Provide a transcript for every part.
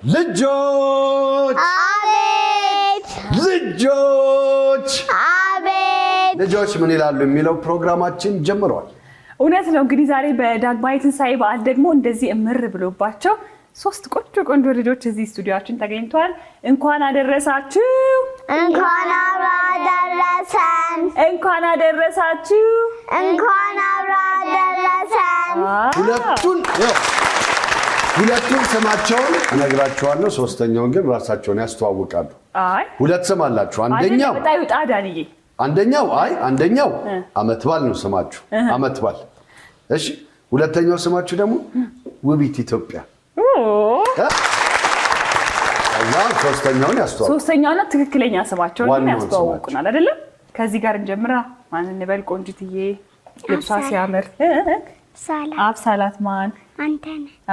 ልጆች አቤት ልጆች አቤት ልጆች ምን ይላሉ የሚለው ፕሮግራማችን ጀምሯል። እውነት ነው። እንግዲህ ዛሬ በዳግማዊ ትንሣኤ በዓል ደግሞ እንደዚህ እምር ብሎባቸው ሶስት ቆንጆ ልጆች እዚህ ስቱዲዮአችን ተገኝተዋል። እንኳን አደረሳችሁ። እንኳን አብራ አደረሰን። እንኳን አደረሳችሁ። እንኳን አብራ አደረሰን። ሁለቱን ስማቸውን እነግራቸዋለሁ። ሶስተኛውን ግን ራሳቸውን ያስተዋውቃሉ። ሁለት ስም አላችሁ። አንደኛው አመት ባል ነው ስማችሁ። አመት ባል። እሺ፣ ሁለተኛው ስማችሁ ደግሞ ውቢት ኢትዮጵያ። ሶስተኛውን ያስተዋውቁ። ሶስተኛውና ትክክለኛ ስማቸውን ያስተዋውቁናል አይደል? ከዚህ ጋር እንጀምራ። ማን እንበል? ቆንጂትዬ ልብሷ ሲያምር አብሳላት። ማን?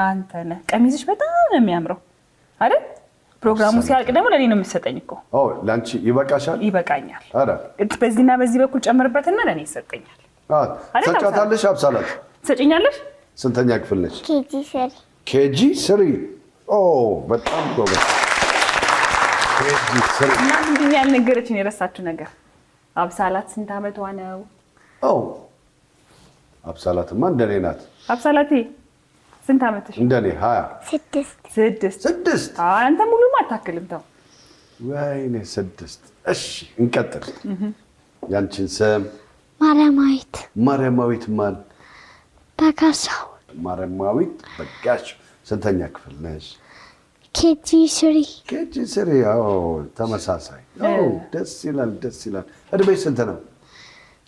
አንተነህ። ቀሚስሽ በጣም ነው የሚያምረው አይደል? ፕሮግራሙ ሲያልቅ ደግሞ ለኔ ነው የምትሰጠኝ እኮ። ላንቺ ይበቃሻል? ይበቃኛል። በዚህና በዚህ በኩል ጨምርበትና ለኔ ይሰጠኛል። ሰጫታለሽ? አብሳላት ሰጪኛለሽ? ስንተኛ ክፍል ነሽ? ኬጂ 3። በጣም ጎበዝ። ኬጂ 3። እና ምንድን ነው ያልነገረችኝ የረሳችሁ ነገር? አብሳላት ስንት አመቷ ነው? አብሳላትማ እንደኔ ናት። አብሳላቴ ስንት አመትሽ? እንደኔ 20። 6። አንተ ሙሉም አታክልም። ተው ወይኔ 6። እሺ እንቀጥል። ያንቺን ስም? ማርያማዊት ማን? በጋሻው። ማርያማዊት በጋሻው። ስንተኛ ክፍል ነሽ? ኬጂ 3። ተመሳሳይ። ደስ ይላል። እድሜሽ ስንት ነው?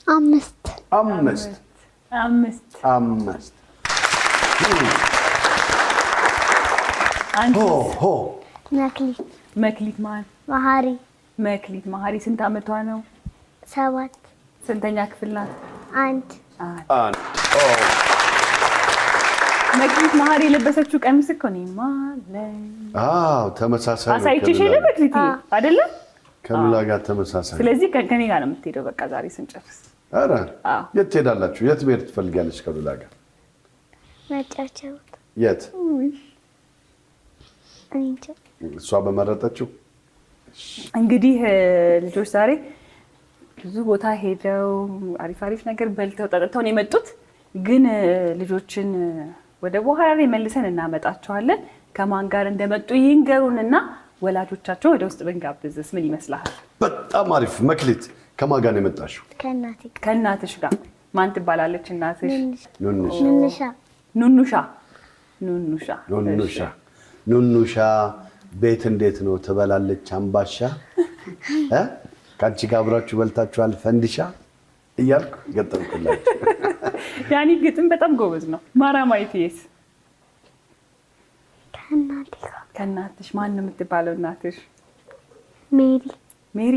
5። መክሊት ማን? መክሊት መሀሪ ስንት አመቷ ነው? 7። ስንተኛ ክፍል ናት? 1። መክሊት መሀሪ የለበሰችው ቀሚስ እኮ ነው ማለት። ተመሳሳይ ነው። አሳይቼሽ የለ መክሊት አይደለ? ከሉላ ጋር ተመሳሳይ። ስለዚህ ከኔ ጋር ነው የምትሄደው። በቃ ዛሬ ስንጨርስ። የት ትሄዳላችሁ? የት መሄድ ትፈልጊያለሽ ከሉላ ጋር? መጫወቻ። የት? እሷ በመረጠችው። እንግዲህ ልጆች ዛሬ ብዙ ቦታ ሄደው አሪፍ ነገር በልተው ጠጥተው ነው የመጡት። ግን ልጆችን ወደ በኋላ ላይ መልሰን እናመጣቸዋለን። ከማን ጋር እንደመጡ ይንገሩንና ወላጆቻቸው ወደ ውስጥ ብንጋብዝስ ምን ይመስልሃል? በጣም አሪፍ። መክሊት ከማን ጋር ነው የመጣሽው? ከእናትሽ ጋር። ማን ትባላለች እናትሽ? ኑኑሻ። ቤት እንዴት ነው? ትበላለች አምባሻ? ከአንቺ ጋር አብራችሁ በልታችኋል ፈንዲሻ? እያልኩ ገጠምኩላችሁ። ያኒ ግጥም በጣም ጎበዝ ነው። ማራማይቴስ? ከእናትሽ። ማን ነው የምትባለው እናትሽ? ሜሪ።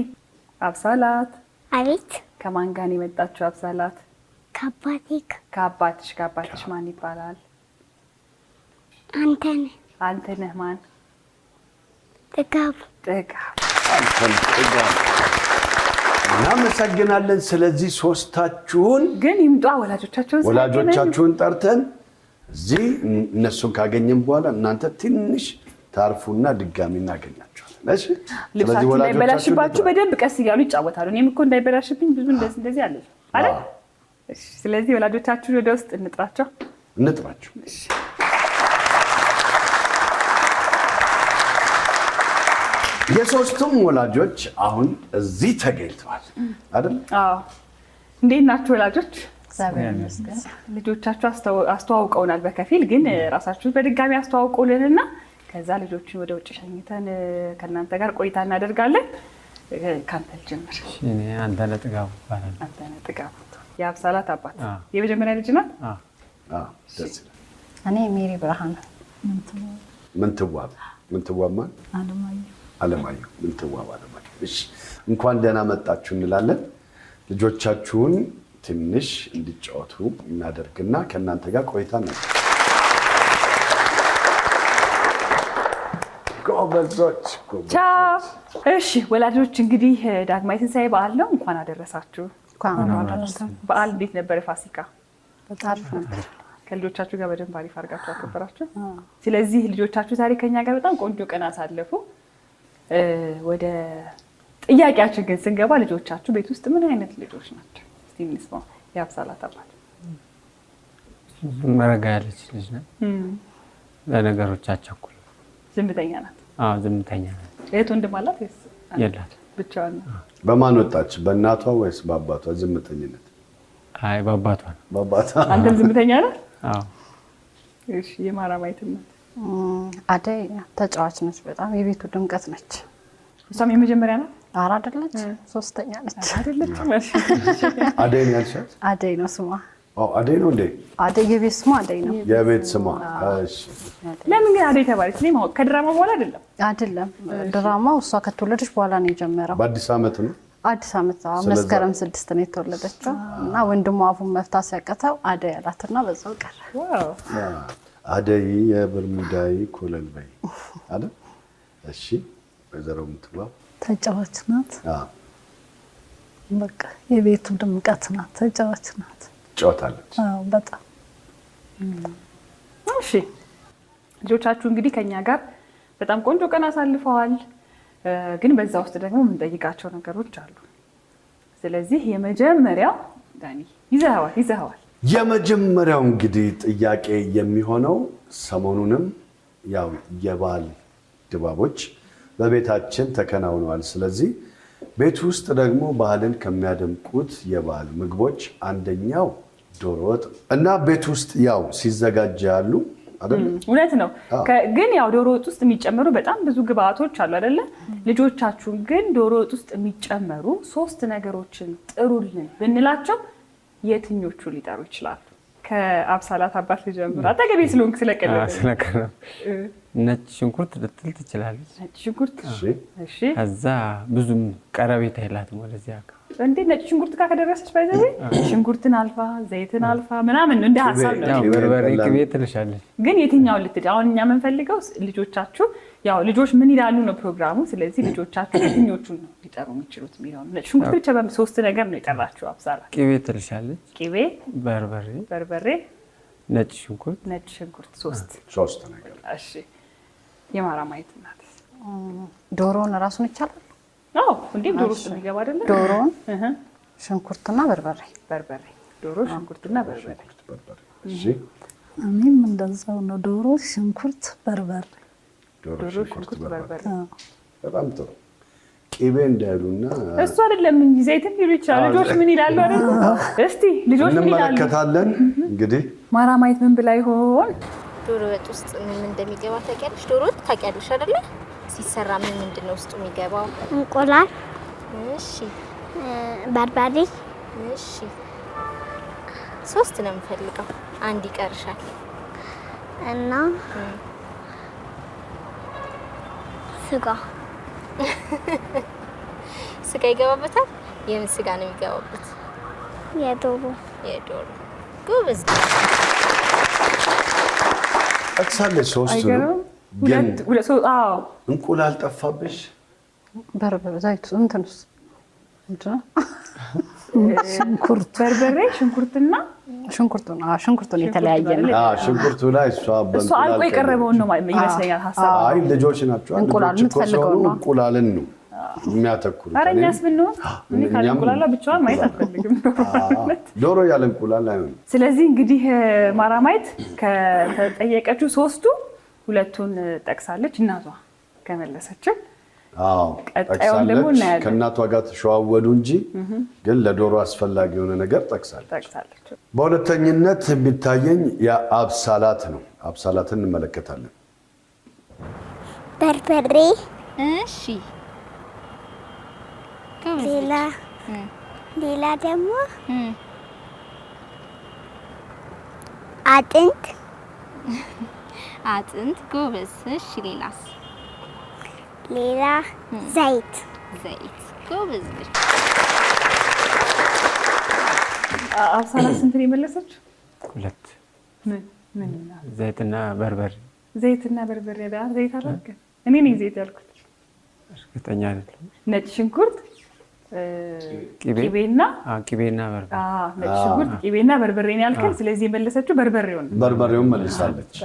አብሳላት? አቤት። ከማን ጋር ነው የመጣችው አብሳላት? ከአባትሽ ማን ይባላል? አንተነህ። ማን? ጥጋቡ። እናመሰግናለን። ስለዚህ ሶስታችሁን ግን ይምጧ ወላጆቻችሁን ጠርተን እዚህ እነሱን ካገኘን በኋላ እናንተ ትንሽ ታርፉና ድጋሚ እናገኛቸዋለን። እሺ፣ ልብሳችሁ እንዳይበላሽባችሁ በደንብ ቀስ እያሉ ይጫወታሉ። እኔም እኮ እንዳይበላሽብኝ ብዙ እንደዚህ አለ አይደል? እሺ፣ ስለዚህ ወላጆቻችሁን ወደ ውስጥ እንጥራቸው። እሺ። የሶስቱም ወላጆች አሁን እዚህ ተገኝተዋል አይደል? እንዴት ናችሁ ወላጆች? ልጆቻችሁ አስተዋውቀውናል በከፊል። ግን ራሳችሁን በድጋሚ አስተዋውቁልንና ከዛ ልጆችን ወደ ውጭ ሸኝተን ከእናንተ ጋር ቆይታ እናደርጋለን። ካንተ ልጀምር። አንተነህ ጥጋቡ ይባላል። አንተነህ ጥጋቡ የአብሳላት አባት የመጀመሪያ ልጅ ናት። እኔ ሜሪ ብርሃን። ምንትዋብ ማን? አለማየሁ። ምንትዋብ አለማየሁ። እሺ፣ እንኳን ደህና መጣችሁ እንላለን። ልጆቻችሁን ትንሽ እንዲጫወቱ እናደርግና ከእናንተ ጋር ቆይታ ነው። ጎበዞች። እሺ ወላጆች፣ እንግዲህ ዳግማዊ ትንሣኤ በዓል ነው። እንኳን አደረሳችሁ። በዓል እንዴት ነበር? ፋሲካ ከልጆቻችሁ ጋር በደንብ አሪፍ አድርጋችሁ አከበራችሁ። ስለዚህ ልጆቻችሁ ዛሬ ከኛ ጋር በጣም ቆንጆ ቀን አሳለፉ። ወደ ጥያቄያችን ግን ስንገባ ልጆቻችሁ ቤት ውስጥ ምን አይነት ልጆች ናቸው? እስቲ እንስማ። የአብሳላት አባት ረጋ ያለች ልጅ ናት። ለነገሮች አትቸኩል። ዝምተኛ ናት። አዎ ዝምተኛ ናት። እህት ወንድም አላት ወይስ የላት? ብቻዋን ነው? በማን ወጣች? በእናቷ ወይስ በአባቷ ዝምተኝነት? አይ በአባቷ ነው። በአባቷ። አንተም ዝምተኛ ነህ? አዎ። እሺ የማራማየት እናት አደይ ተጫዋች ነች። በጣም የቤቱ ድምቀት ነች። እሷም የመጀመሪያ ናት? ኧረ አይደለች፣ ሶስተኛ ነች። አይደለችም? አደይ ነው ያልሻት? አደይ ነው ስሟ። አደይ ነው እንዴ? አደይ የቤት ስሟ አደይ ነው። የቤት ስሟ። እሺ። ለምን ግን አደይ ተባለች? እኔ ማወቅ ከድራማ በኋላ አይደለም። ድራማው እሷ ከተወለደች በኋላ ነው የጀመረው። በአዲስ ዓመት ነው? አዲስ ዓመት መስከረም 6 ነው የተወለደችው እና ወንድሟ አፉን መፍታት ሲያቅተው አደይ አላትና በዛው ቀረ። ዋው! አደይ የበርሙዳይ ኮለል በይ አይደል? እሺ። ወይዘሮ ምትባብ ተጫዋች ናት። አዎ። በቃ የቤቱ ድምቀት ናት። ተጫዋች ናት። ጫወታለች። አዎ በጣም። እሺ ልጆቻችሁ እንግዲህ ከኛ ጋር በጣም ቆንጆ ቀን አሳልፈዋል። ግን በዛ ውስጥ ደግሞ የምንጠይቃቸው ነገሮች አሉ። ስለዚህ የመጀመሪያው ዳኒ ይዘኸዋል። የመጀመሪያው እንግዲህ ጥያቄ የሚሆነው ሰሞኑንም ያው የበዓል ድባቦች በቤታችን ተከናውነዋል። ስለዚህ ቤት ውስጥ ደግሞ ባህልን ከሚያደምቁት የበዓል ምግቦች አንደኛው ዶሮ ወጥ እና ቤት ውስጥ ያው ሲዘጋጅ ያሉ አይደል? እውነት ነው። ግን ያው ዶሮ ወጥ ውስጥ የሚጨመሩ በጣም ብዙ ግብአቶች አሉ አይደለ? ልጆቻችሁን ግን ዶሮ ወጥ ውስጥ የሚጨመሩ 3 ነገሮችን ጥሩልን ብንላቸው የትኞቹ ሊጠሩ ይችላሉ? ከአብሳላት አባት ልጀምር። አጠገቤ ስለሆንክ ስለቀረበ ነጭ ሽንኩርት ልትል ትችላለች። ነጭ ሽንኩርት። እሺ። ከዛ ብዙም ቀረቤታ የላትም ወደዚህ አካባቢ። እንዴ ነጭ ሽንኩርት ጋር ከደረሰች ባይዘው ሽንኩርትን አልፋ ዘይትን አልፋ ምናምን እንደ ሀሳብ ነው። ያው በርበሬ ቅቤ ትልሻለች። ግን የትኛውን ልትል? አሁን እኛ የምንፈልገው ልጆቻችሁ ያው ልጆች ምን ይላሉ ነው ፕሮግራሙ። ስለዚህ ልጆቻችሁ የትኞቹን ነው ሊጠሩ የሚችሉት የሚለው ነጭ ሽንኩርት ብቻ 3 ነገር ነው የጠራችሁ አብሳላት። ቅቤ ትልሻለች። ቅቤ፣ በርበሬ፣ ነጭ ሽንኩርት 3 ነገር። እሺ የማራማየት እናት ዶሮውን እራሱን ይቻላል? አዎ እንዴ ዶሮ ውስጥ የሚገባ አይደለ? ዶሮውን ሽንኩርትና በርበሬ። ዶሮ፣ ሽንኩርትና በርበሬ። እሺ እኔም እንደዛው ነው። ዶሮ፣ ሽንኩርት፣ በርበሬ። ዶሮ፣ ሽንኩርት፣ በርበሬ። በጣም ጥሩ። ቅቤ እንዳይሉና እሱ አይደለም እንጂ ዘይትም ሊሉ ይችላል። ልጆች ምን ይላሉ አይደል? እስቲ ልጆች ምን ይላሉ እንመለከታለን። እንግዲህ ማራማየት ምን ብላ ይሆን? ዶሮ ወጥ ውስጥ ምን እንደሚገባ ታውቂያለሽ? ዶሮ ወጥ ታውቂያለሽ አይደለ? ሲሰራ ምንድን ነው ውስጡ የሚገባው? እንቁላል። እሺ። በርበሬ። እሺ። 3 ነው የምፈልገው። 1 ይቀርሻል። እና ስጋ ይገባበታል። የምን ስጋ ነው የሚገባበት? የዶሮ። ጎበዝ ጠቅሳለች። 3 ነው ግን እንቁላል ጠፋብሽ። በርበሬ ዘይቱ እንትንስ ሽንኩርት፣ በርበሬ፣ ሽንኩርትና ሽንኩርቱን የተለያየ ነው። ሽንኩርቱ ላይ እሱ አልቆ የቀረበውን ነው ይመስለኛል ሀሳብ። አይ ልጆች ናቸው። እንቁላል የምትፈልገው ነው። እንቁላልን ነው የሚያተኩሩት። ኧረ እኛስ ብንሆን እኔ ካለ እንቁላል ብቻዋን ማየት አልፈልግም። ዶሮ ያለ እንቁላል አይሆንም። ስለዚህ እንግዲህ ማራማየት ከተጠየቀችው 3ቱ 2ቱን ጠቅሳለች። እናቷ ከመለሰችው ቀጣዩን ደግሞ እናያለን። ከእናቷ ጋር ተሸዋወዱ እንጂ ግን ለዶሮ አስፈላጊ የሆነ ነገር ጠቅሳለች። በሁለተኝነት የሚታየኝ የአብሳላት ነው። አብሳላትን እንመለከታለን። በርበሬ። እሺ። ሌላ ደግሞ አጥንት። ጎበዝ። እሺ ሌላስ? ሌላ ዘይት። ጎበዝ። አብሳላት ስንት ነው የመለሰችው? 2። ምን ዘይትና በርበሬ። ዘይት አላልክም? እኔ ነኝ ዘይት ያልኩት። እርግጠኛ አይደለም። ነጭ ሽንኩርት ቂቤና በርበሬ ነጭ ሽንኩርት ቂቤና በርበሬ ነው ያልከኝ። ስለዚህ የመለሰችው በርበሬውን መልሳለች።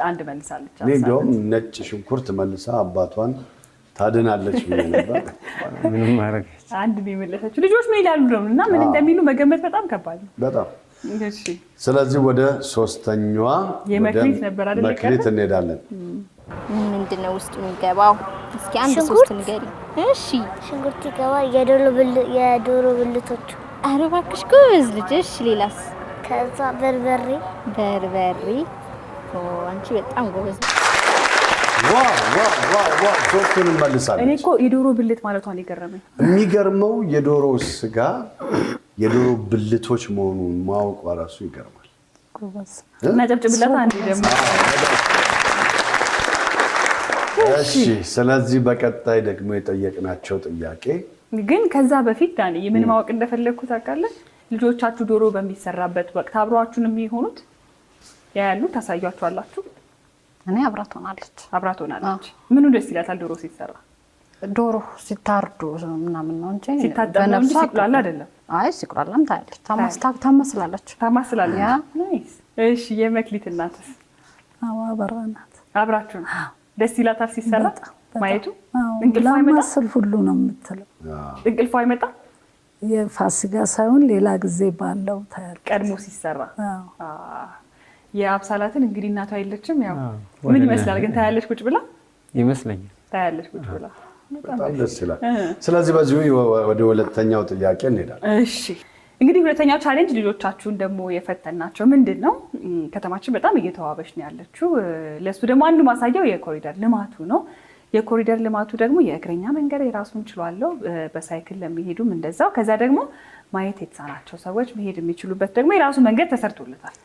አንድ መልሳለች። እኔ እንደውም ነጭ ሽንኩርት መልሳ አባቷን ታድናለች ብዬ ነበር። ምንም ማድረግ አንድ ነው የመለሰችው። ልጆች ምን ይላሉ ነው እና ምን እንደሚሉ መገመት በጣም ከባድ ነው። በጣም እሺ። ስለዚህ ወደ ሶስተኛዋ የመክሊት ነበር አይደል? መክሊት እንሄዳለን። ምንድነው ውስጡ የሚገባው? እስኪ አንድ ሶስት ንገሪ። እሺ ሽንኩርት ይገባል፣ የዶሮ ብልቶች። ኧረ እባክሽ ጎበዝ ልጅ። እሺ ሌላስ? ከዛ በርበሬ። አንቺ በጣም ጎበዝ። ዋው ሶስቱንም መልሳለች። እኔ እኮ የዶሮ ብልት ማለቷን የገረመኝ። የሚገርመው የዶሮ ስጋ የዶሮ ብልቶች መሆኑን ማወቅ ራሱ ይገርማል። ጎበዝ እና ጨብጭብላታ አንዴ ደግሞ። እሺ ስለዚህ በቀጣይ ደግሞ የጠየቅናቸው ጥያቄ ግን ከዛ በፊት ዳኒ ምን ማወቅ እንደፈለግኩት ታውቃለህ? ልጆቻችሁ ዶሮ በሚሰራበት ወቅት አብሯችሁን የሚሆኑት ያያሉ? ታሳያችኋላችሁ? እኔ አብራት ሆናለች። ምኑ ደስ ይላታል ዶሮ ሲሰራ? ዶሮ ሲታርዱ ምናምን ነው እንጂ ሲታጠብ ነው እንጂ ሲቁላላ አይደለም። አይ ሲቁላላም ታያለች። ታመስላለች። ናይስ። እሺ የመክሊት እናትስ? አበራናት። አብራችሁ ደስ ይላታል ሲሰራ ማየቱ? እንቅልፍ አይመጣም ሁሉ ነው የምትለው። እንቅልፍ አይመጣም? የፋሲካ ሳይሆን ሌላ ጊዜ ባለው ታያለች ቀድሞ ሲሰራ። የአብሳላትን እንግዲህ እናቷ የለችም። ያው ምን ይመስላል ግን ታያለች ቁጭ ብላ ይመስለኛል። ታያለች ቁጭ ብላ። በጣም ደስ ይላል። ስለዚህ በዚሁ ወደ ሁለተኛው ጥያቄ እንሄዳለን። እሺ እንግዲህ ሁለተኛው ቻሌንጅ ልጆቻችሁን ደግሞ የፈተናቸው ምንድነው? ከተማችን በጣም እየተዋበች ነው ያለችው። ለሱ ደግሞ አንዱ ማሳያው የኮሪደር ልማቱ ነው። የኮሪደር ልማቱ ደግሞ የእግረኛ መንገድ የራሱን ችሏል። በሳይክል ለሚሄዱም እንደዛው። ከዛ ደግሞ ማየት የተሳናቸው ሰዎች መሄድ የሚችሉበት ደግሞ የራሱ መንገድ ተሰርቶለታል።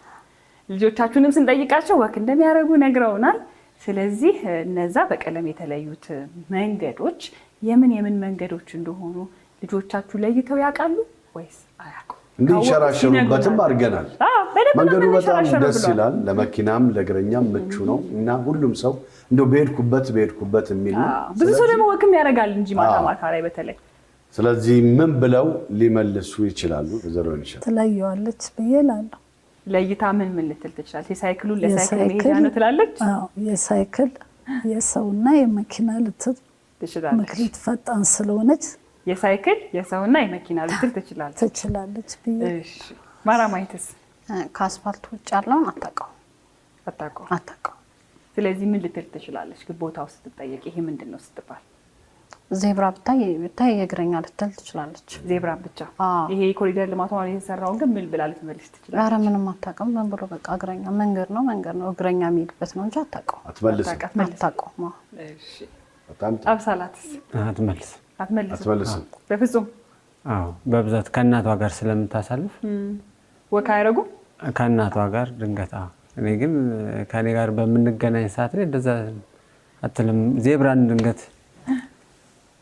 ልጆቻችሁንም ስንጠይቃቸው ወክ እንደሚያደርጉ ነግረውናል። ስለዚህ እነዛ በቀለም የተለዩት መንገዶች የምን መንገዶች እንደሆኑ ልጆቻችሁ ለይተው ያውቃሉ ወይስ አያውቁም? እንዲንሸራሸሩበትም አድርገናል። መንገዱ በጣም ደስ ይላል። ለመኪናም ለእግረኛም ምቹ ነው እና ሁሉም ሰው እንደው በሄድኩበት የሚል ነው። ብዙ ሰው ደግሞ ወክም ያደርጋል እንጂ ማታ ላይ በተለይ። ስለዚህ ምን ብለው ሊመልሱ ይችላሉ? ዘሮ ይችላል ትለየዋለች ብዬ እላለሁ። ለይታ ምን ልትል ትችላለች? የሳይክሉን ለሳይክል መሄጃ ነው ትላለች። የሳይክል የሰውና የመኪና ልትል ትችላለች። መክሊት ፈጣን ስለሆነች የሳይክል የሰውና የመኪና ልትል ትችላለች ብዬ። እሺ ማራማይትስ? ከአስፋልት ውጭ ያለውን አታውቀው። ስለዚህ ምን ልትል ትችላለች? ቦታው ስትጠየቅ ይሄ ምንድን ነው ስትባል ዜብራ ብታይ የእግረኛ ልትል ትችላለች። ዜብራ ብቻ? ይሄ ኮሪደር ልማቱ ማለት የተሰራውን ግን ምን ብላ ልትመልስ ትችላለች? ኧረ ምንም አታውቅም። ምን ብሎ በቃ እግረኛ መንገድ ነው እግረኛ የሚሄድበት ነው እንጂ አታውቀው። አታውቀው። እሺ አብሳላትስ? አትመልስም? በፍጹም? አዎ በብዛት ከእናቷ ጋር ስለምታሳልፍ ወካ አያደርጉም ከእናቷ ጋር ድንገት። እኔ ግን ከኔ ጋር በምንገናኝ ሰዓት ላይ እንደዛ አትልም። ዜብራን ድንገት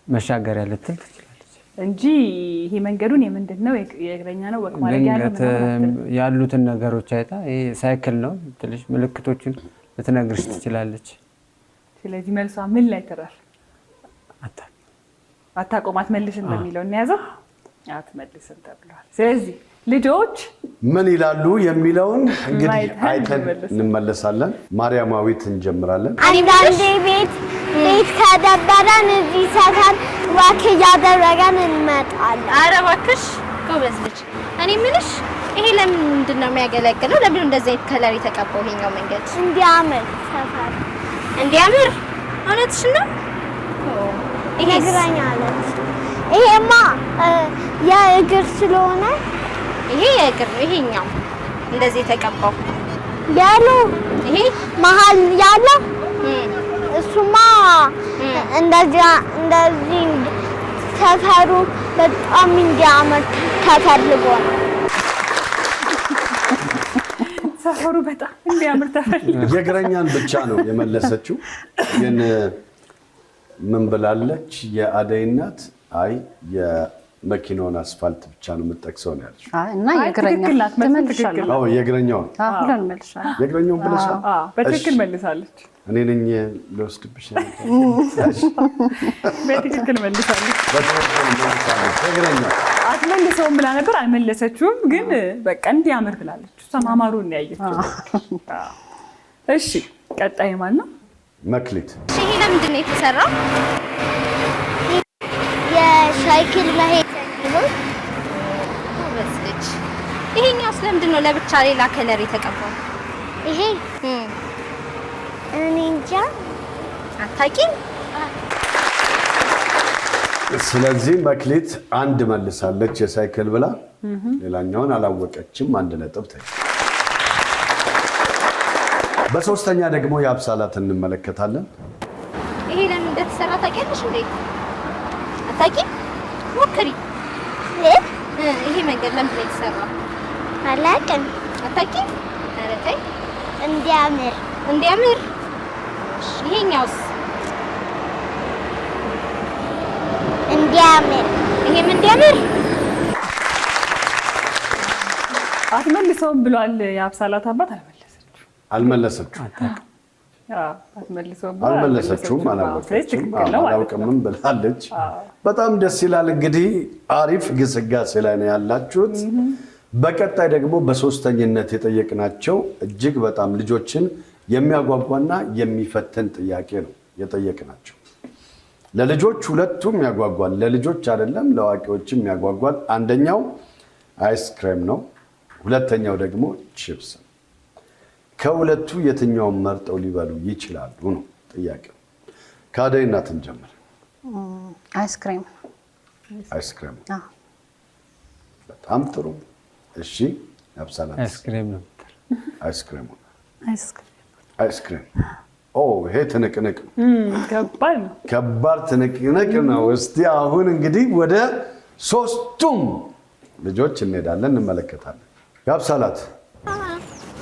መሻገሪያ ልትል ትችላለች እንጂ ይሄ መንገዱን የምንድን ነው የእግረኛ ነው ወክ ማድረጊያ ነው ያሉትን ነገሮች አይታ ይሄ ሳይክል ነው ትልሽ ምልክቶችን ልትነግርሽ ትችላለች። ስለዚህ መልሷ ምን ላይ ትራል? አታውቀውም። አትመልስም በሚለው እንያዘው። አትመልስም ተብሏል። ስለዚህ ልጆች ምን ይላሉ የሚለውን እንግዲህ አይተን እንመለሳለን። ማርያማዊት እንጀምራለን። አንዳንዴ ቤት ከደበረን እዚህ ሰፈር ዋክ እያደረገን እንመጣለን። ኧረ እባክሽ ጎበዝ ልጅ። እኔ የምልሽ ይሄ ለምንድን ነው የሚያገለግለው? ለምን እንደዚህ አይነት ከለር የተቀባው ይሄኛው መንገድ? እንዲያምር ሰፈር እንዲያምር። እውነትሽን ነው? ይሄ እግረኛ አለች። ይሄማ የእግር ስለሆነ ይሄ የእግር ነው። ይሄኛው እንደዚህ የተቀባው ያሉ ይሄ መሀል ያለው እሱማ እንደዚህ ሰፈሩ በጣም እንዲያምር ተፈልጎ ነው። ሰፈሩ በጣም እንዲያምር ተፈልጎ የእግረኛን ብቻ ነው የመለሰችው። ግን ምን ብላለች? የአደይ እናት አይ መኪናውን አስፋልት ብቻ ነው የምጠቅሰው ነው ያልሽው። እና የእግረኛ ትክክል ናት። ትክክል አዎ የእግረኛውን ሁሉን መልሻለሁ። የእግረኛውን ብለሻል። በትክክል መልሳለች። እኔ ነኝ ልወስድብሽ በትክክል መልሳለች። የእግረኛው አትመልሰውም ብላ ነበር አልመለሰችውም፣ ግን በቃ እንዲያምር ብላለች። እሷ ማማሩን ነው ያየችው። እሺ ቀጣይ ማን ነው? መክሊት። ይሄ ለምንድን ነው የተሰራው? የሳይክል መሄድ ነው። ወስልች ይሄኛው ስለምንድን ነው ለብቻ ሌላ ከለር የተቀባው? ይሄ እኔ እንጃ አታውቂም? ስለዚህ መክሊት አንድ መልሳለች የሳይክል ብላ፣ ሌላኛውን አላወቀችም። 1 ነጥብ ታይ። በሶስተኛ ደግሞ የአብሳላት እንመለከታለን። ይሄ ለምን እንደተሰራ ታውቂያለሽ እንዴ? አታውቂም? ሞክሪ። ይሄ መንገድ ለምን የተሰራው? አላውቅም። አታውቂም? ኧረ ተይ። እንዲያምር ይሄኛውስ? ይሄም እንዲያምር አትመልሰውም ብሏል የአብሳላት አባት። አልመለሰችም። አልመለሰችውም። አላውቅምም ብላለች። በጣም ደስ ይላል። እንግዲህ አሪፍ ግስጋሴ ላይ ነው ያላችሁት። በቀጣይ ደግሞ በሶስተኝነት የጠየቅናቸው እጅግ በጣም ልጆችን የሚያጓጓና የሚፈትን ጥያቄ ነው የጠየቅናቸው። ለልጆች ሁለቱም ያጓጓል። ለልጆች አይደለም ለአዋቂዎችም ያጓጓል። አንደኛው አይስክሬም ነው፣ ሁለተኛው ደግሞ ቺፕስ። ከሁለቱ የትኛውን መርጠው ሊበሉ ይችላሉ ነው ጥያቄው። ከአደይ እናት እንጀምር። አይስክሬም። አይስክሬም በጣም ጥሩ። እሺ አብሳላት አይስክሬም ነው። አይስክሬም አይስክሬም ይሄ ትንቅንቅ ከባድ ትንቅንቅ ነው። እስቲ አሁን እንግዲህ ወደ ሶስቱም ልጆች እንሄዳለን፣ እንመለከታለን። የአብሳላት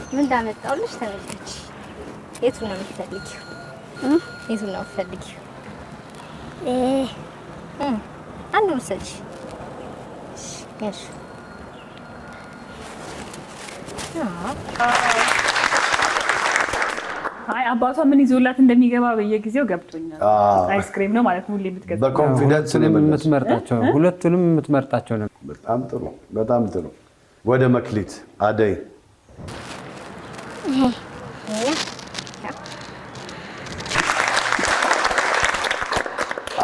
ምን እንዳመጣሁልሽ ተመልከች። የቱን ነው የምትፈልጊው? የቱን ነው የምትፈልጊው? አንዱን ውሰጂ። እሺ አይ አባቷ ምን ይዞላት እንደሚገባ በየጊዜው ገብቶኛል። አይስክሬም ነው ማለት ነው ሁሌ የምትገዛው። በኮንፊደንስ ነው የምትመርጣቸው፣ ሁለቱንም የምትመርጣቸው ነው። በጣም ጥሩ፣ በጣም ጥሩ። ወደ መክሊት አደይ።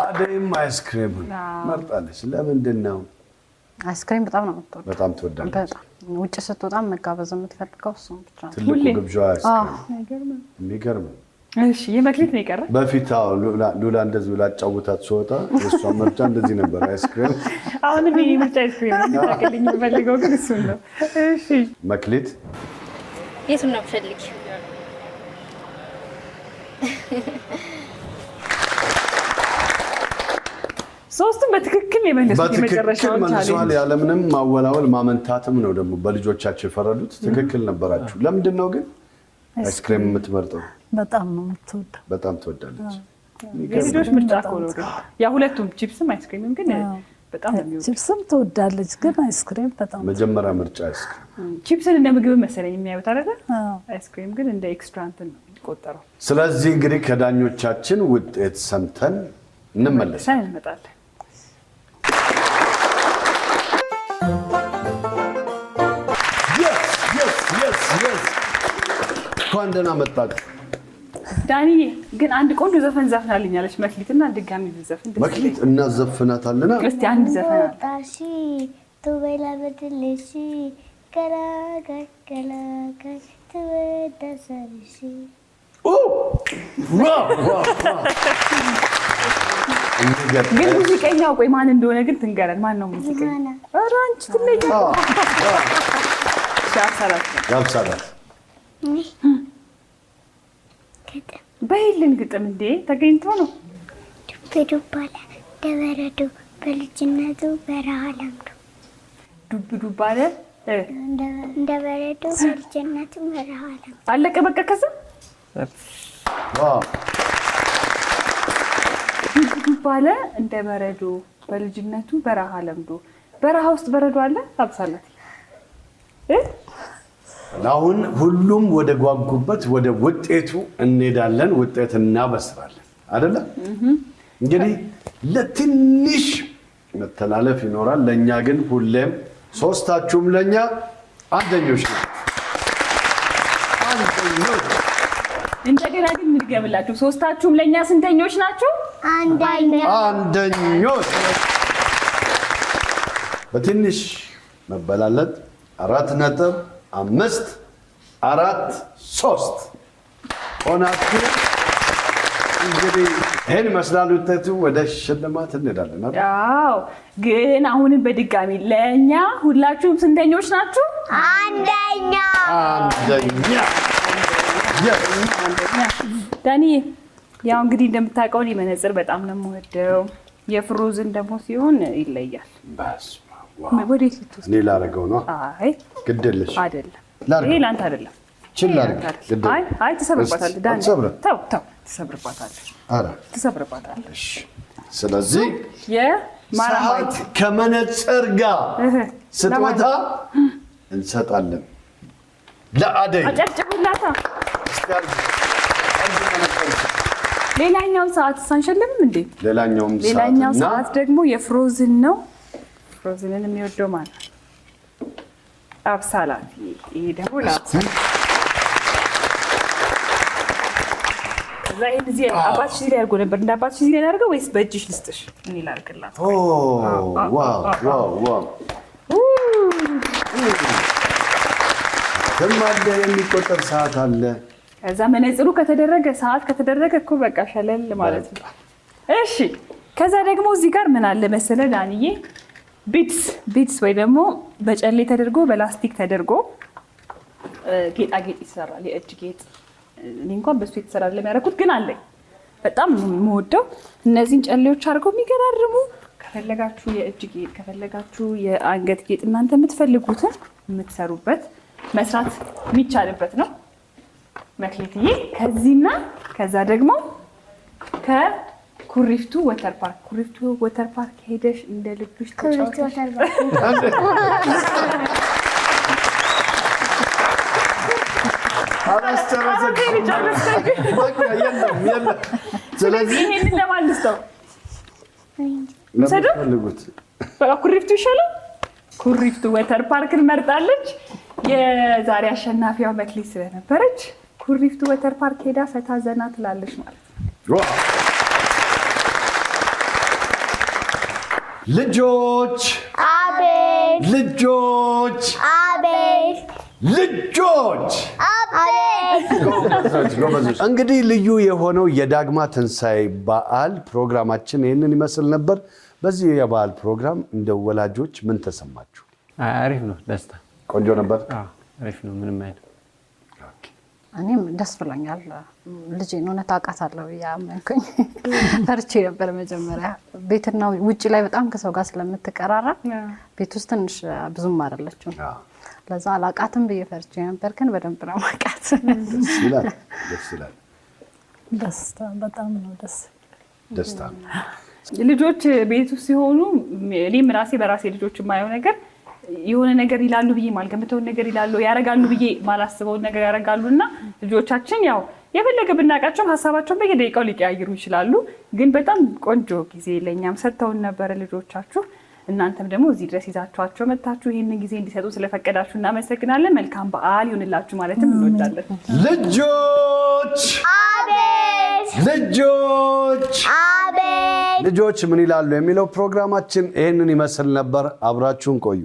አደይም አይስክሬም መርጣለች። ለምንድን ነው? አይስክሬም በጣም ነው የምትወደው። በጣም ትወዳለች። ውጭ ስትወጣ መጋበዝ የምትፈልገው እሱ ብቻ ነው። ትልቁ ግብዣ አይስክሬም። የሚገርም። እሺ የመክሊት ነው የቀረ። በፊት ሉላ እንደዚህ ብላ አጫውታት ስወጣ የእሷ ምርጫ እንደዚህ ነበር፣ አይስክሬም። አሁንም የእኔ ምርጫ አይስክሬም ነው። እንድታውቅልኝ የምፈልገው ግን እሱን ነው። እሺ መክሊት የቱን ነው የምትፈልጊው? ሶስቱም በትክክል የመለሱት የመጨረሻውን ቻሌንጅ ያለምንም ማወላወል ማመንታትም ነው ደግሞ በልጆቻቸው የፈረዱት። ትክክል ነበራችሁ። ለምንድን ነው ግን አይስክሬም የምትመርጠው? በጣም ነው የምትወደው። በጣም ትወዳለች። የልጆች ምርጫ እኮ ነው ግን ያ ሁለቱም ቺፕስም አይስክሬምም ግን በጣም ነው የሚወደው። ቺፕስም ትወዳለች ግን አይስክሬም በጣም መጀመሪያ ምርጫ አይስክሬም። ቺፕስን እንደ ምግብ መሰለኝ የሚያዩት አይደል? አይስክሬም ግን እንደ ኤክስትራ እንትን ነው የሚቆጠረው። ስለዚህ እንግዲህ ከዳኞቻችን ውጤት ሰምተን እንመለሳለን። እንኳን ደህና መጣችሁ። ዳንዬ ግን አንድ ቆንጆ ዘፈን ዘፍናልኛለች መክሊትና ድጋሚ ብዘፍን መክሊት እናዘፍናታለን። እስቲ አንድ ዘፈን ጣሺ ቱበላ በድልሽ ገላጋይ ገላጋይ ትወደሰርሽ ግን ሙዚቀኛው ቆይ ማን እንደሆነ ግን ትንገረን። ማን ነው ሙዚቀኛ? ኧረ አንቺ ትለኝ። ያብሳላት በይልን ግጥም እንዴ ተገኝቶ ነው። ዱብ ዱብ አለ ደበረዶ በልጅነቱ በረሃ ለምዶ ዱብ ዱብ አለ እንደ በረዶ በልጅነቱ በረሃ ለምዶ አለቀ በቃ። ከዛ ዱብ ዱብ አለ እንደ በረዶ በልጅነቱ በረሃ ለምዶ። በረሃ ውስጥ በረዶ አለ አብሳላት። አሁን ሁሉም ወደ ጓጉበት ወደ ውጤቱ እንሄዳለን። ውጤት እናበስራለን አይደለ? እንግዲህ ለትንሽ መተላለፍ ይኖራል። ለኛ ግን ሁሌም ሶስታችሁም ለኛ አንደኞች ናችሁ። አንደኞች። እንደገና ግን እንድገምላችሁ፣ ሶስታችሁም ለኛ ስንተኞች ናችሁ? አንደኞች። በትንሽ መበላለጥ 4.5 4-3 ሆናችሁ እንግዲህ ይሄን ይመስላል ውጤቱ። ወደ ሽልማት እንሄዳለን አይደል? አዎ። ግን አሁንም በድጋሚ ለኛ ሁላችሁም ስንተኞች ናችሁ? አንደኛ። ዳኒ ያው እንግዲህ እንደምታውቀው እኔ መነጽር በጣም ነው የምወደው። የፍሮዝን ደግሞ ሲሆን ይለያል። ወዴት ልትወስድ? እኔ ላደርገው ነው። አይ ግድ የለሽ አይደለም፣ ላድርገው። ይሄ ላንተ አይደለም። አይ ትሰብርባታለህ ዳኒ። ተው ትሰብርባታለህ። ኧረ ትሰብርባታለህ። ስለዚህ ሰዓት ከመነጽር ጋር ስጦታ እንሰጣለን ለአደይ። አጨብጭቡላታ። ሌላኛውን ሰዓት ሳንሸልምም እንዴ? ሌላኛው ሰዓት ደግሞ የፍሮዝን ነው። ፍሮዝንን የሚወደው ማለት ነው አብሳላት። ይሄ ደግሞ ከዛ ይሄን እዚህ አባትሽ እዚህ ላይ አድርጎ ነበር። እንደ አባትሽ እዚህ ላይ አድርገው ወይስ በእጅሽ ልስጥሽ? እኔ ላድርግላት። አለ የሚቆጠር ሰዓት አለ። ከዛ መነጽሩ ከተደረገ ሰዓት ከተደረገ እኮ በቃ ሸለል ማለት ነው። እሺ ከዛ ደግሞ እዚህ ጋር ምን አለ መሰለ ዳንዬ፣ ቢትስ ወይ ደግሞ በጨሌ ተደርጎ በላስቲክ ተደርጎ ጌጣጌጥ ይሰራል። የእጅ ጌጥ እኔ እንኳን በሱ የተሰራ ለሚያደርጉት ግን አለኝ። በጣም የምወደው እነዚህን ጨሌዎች አድርገው የሚገራርሙ። ከፈለጋችሁ የእጅ ጌጥ፣ ከፈለጋችሁ የአንገት ጌጥ እናንተ የምትፈልጉትን የምትሰሩበት መስራት የሚቻልበት ነው። መክሊትዬ ከዚህና ከዛ ደግሞ ከኩሪፍቱ ወተር ፓርክ። ኩሪፍቱ ወተር ፓርክ ሄደሽ እንደ ልብሽ ተጫውተሽ ስለዚህ ይሄንን ለማልስተው ለምትፈልጉት በቃ ኩሪፍቱ ይሻላል። ኩሪፍቱ ወተር ፓርክን መርጣለች። የዛሬ አሸናፊዋ መክሊት ስለነበረች ኩሪፍቱ ወተር ፓርክ ሄዳ ፈታ ዘና ትላለች ማለት ነው። ልጆች አቤት፣ ልጆች አቤት፣ ልጆች አቤት። እንግዲህ ልዩ የሆነው የዳግማ ትንሣኤ በዓል ፕሮግራማችን ይህንን ይመስል ነበር። በዚህ የበዓል ፕሮግራም እንደ ወላጆች ምን ተሰማችሁ? አሪፍ ነው። ደስታ ቆንጆ ነበር። አሪፍ ነው። ምንም አይደለም። እኔም ደስ ብሎኛል። ልጄን እውነት አውቃታለሁ ያመንኩኝ ፈርቼ ነበር መጀመሪያ። ቤትና ውጭ ላይ በጣም ከሰው ጋር ስለምትቀራረብ ቤት ውስጥ ትንሽ ብዙም አይደለችም። ለዛ አላውቃትም ብዬ ፈርቼ ነበር፣ ግን በደንብ ነው የማውቃት። ደስ ይላል። ደስ ይላል። ደስታ በጣም ነው ደስታ ነው። ልጆች ቤት ውስጥ ሲሆኑ እኔም ራሴ በራሴ ልጆች የማየው ነገር የሆነ ነገር ይላሉ ብዬ ማልገምተውን ነገር ይላሉ፣ ያረጋሉ ብዬ ማላስበውን ነገር ያረጋሉና ልጆቻችን ያው የፈለገ ብናውቃቸውም ሀሳባቸውን በየደቂቃው ሊቀያይሩ ይችላሉ። ግን በጣም ቆንጆ ጊዜ ለኛም ሰጥተውን ነበረ ልጆቻችሁ። እናንተም ደግሞ እዚህ ድረስ ይዛችኋቸው መጥታችሁ ይህንን ጊዜ እንዲሰጡ ስለፈቀዳችሁ እናመሰግናለን። መልካም በዓል ይሁንላችሁ ማለትም እንወዳለን። ልጆች አቤት፣ ልጆች አቤት። ልጆች ምን ይላሉ የሚለው ፕሮግራማችን ይህንን ይመስል ነበር። አብራችሁን ቆዩ።